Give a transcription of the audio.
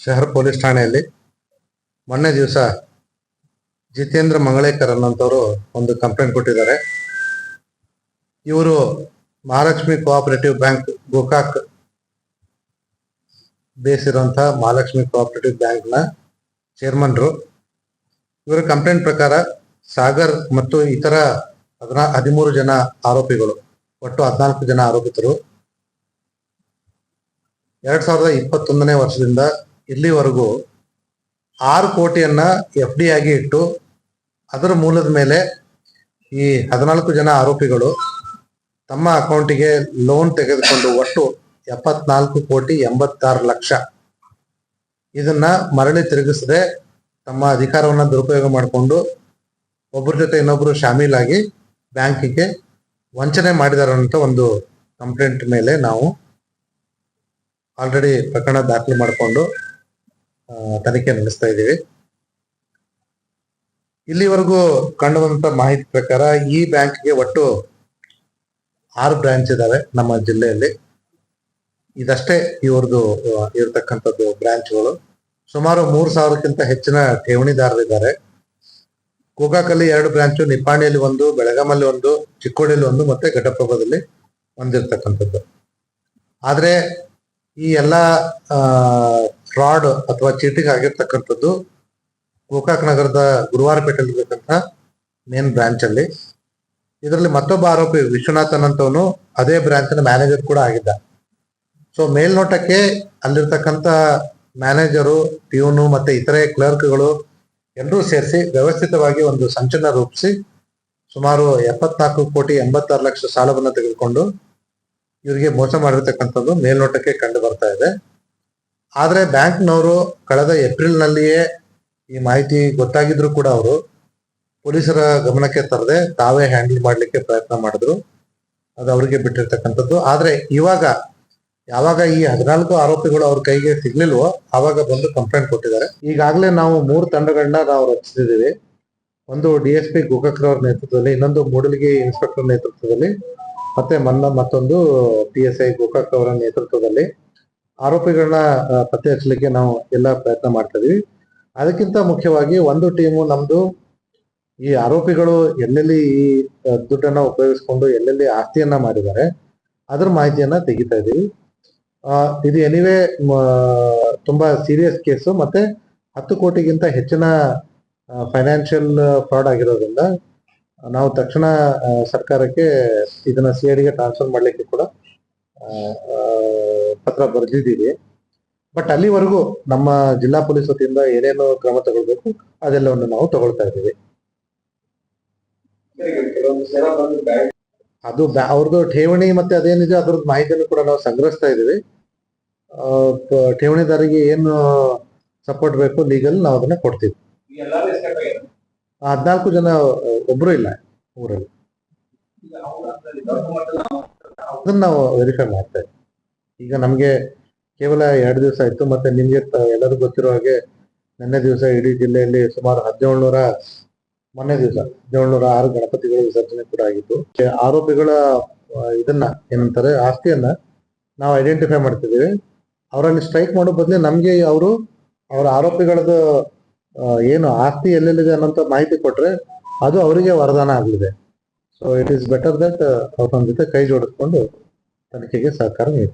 ಶಹರ್ police ಠಾಣೆಯಲ್ಲಿ ಮೊನ್ನೆ ದಿವಸ ಜಿತೇಂದ್ರ ಮಂಗಳೇಕರ್ ಅನ್ನೋಂಥವ್ರು ಒಂದು ಕಂಪ್ಲೇಂಟ್ ಕೊಟ್ಟಿದ್ದಾರೆ. ಇವರು Mahalakshmi cooperative bank Gokak base ಇರುವಂತಹ ಮಹಾಲಕ್ಷ್ಮಿ ಕೋಆಪರೇಟಿವ್ ಬ್ಯಾಂಕ್ ನ ಚೇರ್ಮನ್ರು. ಇವರ ಕಂಪ್ಲೇಂಟ್ ಪ್ರಕಾರ ಸಾಗರ್ ಮತ್ತು ಇತರ 13 ಜನ ಆರೋಪಿಗಳು, ಒಟ್ಟು 14 ಜನ ಆರೋಪಿತರು 2021ನೇ ವರ್ಷದಿಂದ ಇಲ್ಲಿವರೆಗೂ 6 ಕೋಟಿಯನ್ನ FD ಆಗಿ ಇಟ್ಟು ಅದರ ಮೂಲದ ಮೇಲೆ ಈ 14 ಜನ ಆರೋಪಿಗಳು ತಮ್ಮ ಅಕೌಂಟಿಗೆ ಲೋನ್ ತೆಗೆದುಕೊಂಡು ಒಟ್ಟು 74,86,00,000 ಇದನ್ನ ಮರಳಿ ತಿರುಗಿಸದೆ ತಮ್ಮ ಅಧಿಕಾರವನ್ನ ದುರುಪಯೋಗ ಮಾಡಿಕೊಂಡು ಒಬ್ಬರ ಜೊತೆ ಇನ್ನೊಬ್ರು ಶಾಮೀಲಾಗಿ ಬ್ಯಾಂಕಿಗೆ ವಂಚನೆ ಮಾಡಿದಾರೆ ಅಂತ ಒಂದು ಕಂಪ್ಲೇಂಟ್ ಮೇಲೆ ನಾವು ಆಲ್ರೆಡಿ ಪ್ರಕರಣ ದಾಖಲು ಮಾಡಿಕೊಂಡು ತನಿಖೆ ನಡೆಸ್ತಾ ಇದ್ದೀವಿ. ಇಲ್ಲಿವರೆಗೂ ಕಂಡುಬಂದಂತ ಮಾಹಿತಿ ಪ್ರಕಾರ ಈ ಬ್ಯಾಂಕ್ಗೆ ಒಟ್ಟು 6 ಬ್ರಾಂಚ್ ಇದಾವೆ ನಮ್ಮ ಜಿಲ್ಲೆಯಲ್ಲಿ. ಇದಷ್ಟೇ ಇವ್ರದ್ದು ಇರತಕ್ಕಂಥದ್ದು ಬ್ರಾಂಚ್ಗಳು. ಸುಮಾರು 3,000ಕ್ಕಿಂತ ಹೆಚ್ಚಿನ ಠೇವಣಿದಾರರಿದ್ದಾರೆ. ಗೋಕಾಕಲ್ಲಿ 2 ಬ್ರಾಂಚು, ನಿಪ್ಪಾಣಿಯಲ್ಲಿ 1, ಬೆಳಗಾಮಲ್ಲಿ 1, ಚಿಕ್ಕೋಡಿಯಲ್ಲಿ 1 ಮತ್ತೆ ಘಟಪ್ರಭಾದಲ್ಲಿ ಒಂದಿರ್ತಕ್ಕಂಥದ್ದು. ಆದ್ರೆ ಈ ಎಲ್ಲ ಫ್ರಾಡ್ ಅಥವಾ ಚೀಟಿಂಗ್ ಆಗಿರ್ತಕ್ಕಂಥದ್ದು ಗೋಕಾಕ್ ನಗರದ ಗುರುವಾರಪೇಟೆಯಲ್ಲಿ ಇರತಕ್ಕಂಥ ಮೇನ್ ಬ್ರಾಂಚ್ ಅಲ್ಲಿ. ಇದರಲ್ಲಿ ಮತ್ತೊಬ್ಬ ಆರೋಪಿ ವಿಶ್ವನಾಥನ್ ಅಂತವನು ಅದೇ ಬ್ರಾಂಚಿನ ಮ್ಯಾನೇಜರ್ ಕೂಡ ಆಗಿದ್ದ. ಸೊ ಮೇಲ್ನೋಟಕ್ಕೆ ಅಲ್ಲಿರ್ತಕ್ಕಂಥ ಮ್ಯಾನೇಜರು, ಪ್ಯೂನು ಮತ್ತೆ ಇತರೆ ಕ್ಲರ್ಕ್ಗಳು ಎಲ್ಲರೂ ಸೇರಿಸಿ ವ್ಯವಸ್ಥಿತವಾಗಿ ಒಂದು ಸಂಚಲನ ರೂಪಿಸಿ ಸುಮಾರು 74,86,00,000 ಸಾಲವನ್ನು ತೆಗೆದುಕೊಂಡು ಇವರಿಗೆ ಮೋಸ ಮಾಡಿರ್ತಕ್ಕಂಥದ್ದು ಮೇಲ್ನೋಟಕ್ಕೆ ಕಂಡು ಬರ್ತಾ ಇದೆ. ಆದ್ರೆ ಬ್ಯಾಂಕ್ನವರು ಕಳೆದ ಏಪ್ರಿಲ್ನಲ್ಲಿಯೇ ಈ ಮಾಹಿತಿ ಗೊತ್ತಾಗಿದ್ರು ಕೂಡ ಅವರು ಪೊಲೀಸರ ಗಮನಕ್ಕೆ ತರದೆ ತಾವೇ ಹ್ಯಾಂಡಲ್ ಮಾಡ್ಲಿಕ್ಕೆ ಪ್ರಯತ್ನ ಮಾಡಿದ್ರು. ಅದು ಅವರಿಗೆ ಬಿಟ್ಟಿರ್ತಕ್ಕಂಥದ್ದು. ಆದ್ರೆ ಯಾವಾಗ ಈ 14 ಆರೋಪಿಗಳು ಅವ್ರ ಕೈಗೆ ಸಿಗ್ಲಿಲ್ವೋ ಆವಾಗ ಬಂದು ಕಂಪ್ಲೇಂಟ್ ಕೊಟ್ಟಿದ್ದಾರೆ. ಈಗಾಗಲೇ ನಾವು 3 ತಂಡಗಳನ್ನ ನಾವು ರಚಿಸಿದ್ದೀವಿ. ಒಂದು DSP ಗೋಕಾಕ್ರವ್ರ ನೇತೃತ್ವದಲ್ಲಿ, ಇನ್ನೊಂದು ಮೂಡಲಗಿ ಇನ್ಸ್ಪೆಕ್ಟರ್ ನೇತೃತ್ವದಲ್ಲಿ, ಮತ್ತೆ ಮತ್ತೊಂದು PSI ಗೋಕಾಕ್ ಅವರ ನೇತೃತ್ವದಲ್ಲಿ ಆರೋಪಿಗಳನ್ನ ಪತ್ತೆ ಹಚ್ಚಲಿಕ್ಕೆ ನಾವು ಎಲ್ಲ ಪ್ರಯತ್ನ ಮಾಡ್ತಾ ಇದೀವಿ. ಅದಕ್ಕಿಂತ ಮುಖ್ಯವಾಗಿ ಒಂದು ಟೀಮು ನಮ್ದು ಈ ಆರೋಪಿಗಳು ಎಲ್ಲೆಲ್ಲಿ ಈ ದುಡ್ಡನ್ನ ಉಪಯೋಗಿಸ್ಕೊಂಡು ಎಲ್ಲೆಲ್ಲಿ ಆಸ್ತಿಯನ್ನ ಮಾಡಿದ್ದಾರೆ ಅದ್ರ ಮಾಹಿತಿಯನ್ನ ತೆಗಿತಾ ಇದೀವಿ. ಇದು ಎನಿವೇ ತುಂಬಾ ಸೀರಿಯಸ್ ಕೇಸು ಮತ್ತೆ 10 ಕೋಟಿಗಿಂತ ಹೆಚ್ಚಿನ ಫೈನಾನ್ಷಿಯಲ್ ಫ್ರಾಡ್ ಆಗಿರೋದ್ರಿಂದ ನಾವು ತಕ್ಷಣ ಸರ್ಕಾರಕ್ಕೆ ಇದನ್ನ CIDಗೆ ಟ್ರಾನ್ಸ್ಫರ್ ಮಾಡ್ಲಿಕ್ಕೆ ಕೂಡ ಪತ್ರ ಬರೆದಿದ್ದೀವಿ. ಬಟ್ ಅಲ್ಲಿವರೆಗೂ ನಮ್ಮ ಜಿಲ್ಲಾ ಪೊಲೀಸ್ ವತಿಯಿಂದ ಏನೇನು ಕ್ರಮ ತಗೊಳ್ಬೇಕು ಅದೆಲ್ಲವನ್ನು ನಾವು ತಗೊಳ್ತಾ ಇದ್ದೀವಿ. ಅದು ಅವ್ರದ್ದು ಠೇವಣಿ ಮತ್ತೆ ಅದೇನಿದೆ ಅದ್ರದ್ದು ಮಾಹಿತಿಯನ್ನು ಕೂಡ ನಾವು ಸಂಗ್ರಹಿಸ್ತಾ ಇದ್ದೀವಿ. ಠೇವಣಿದಾರಿಗೆ ಏನು ಸಪೋರ್ಟ್ ಬೇಕು ಲೀಗಲ್ ನಾವು ಅದನ್ನ ಕೊಡ್ತೀವಿ. 14 ಜನ ಒಬ್ರು ಇಲ್ಲ ಊರಲ್ಲಿ. ಅದನ್ನ ನಾವು ವೆರಿಫೈ ಮಾಡ್ತಾ ಇದ್ದೀವಿ. ಈಗ ನಮ್ಗೆ ಕೇವಲ 2 ದಿವಸ ಆಯ್ತು. ಮತ್ತೆ ನಿಮ್ಗೆ ಎಲ್ಲರಿಗೂ ಗೊತ್ತಿರೋ ಹಾಗೆ ನಿನ್ನೆ ದಿವಸ ಇಡೀ ಜಿಲ್ಲೆಯಲ್ಲಿ ಸುಮಾರು 1706 ಗಣಪತಿಗಳ ವಿಸರ್ಜನೆ ಕೂಡ ಆಗಿತ್ತು. ಆರೋಪಿಗಳ ಇದನ್ನ ಏನಂತಾರೆ ಆಸ್ತಿಯನ್ನ ನಾವು ಐಡೆಂಟಿಫೈ ಮಾಡ್ತಿದ್ದೀವಿ. ಅವರಲ್ಲಿ ಸ್ಟ್ರೈಕ್ ಮಾಡೋ ಬದಲು ನಮ್ಗೆ ಅವರ ಆರೋಪಿಗಳದ್ದು ಏನು ಆಸ್ತಿ ಎಲ್ಲೆಲ್ಲಿದೆ ಅನ್ನೋಂಥ ಮಾಹಿತಿ ಕೊಟ್ರೆ ಅದು ಅವರಿಗೆ ವರದಾನ ಆಗಲಿದೆ. So it is better that ಅವ್ರ ಜೊತೆ ಕೈ ಜೋಡಿಸ್ಕೊಂಡು ತನಿಖೆಗೆ ಸಹಕಾರ ನೀಡಿ.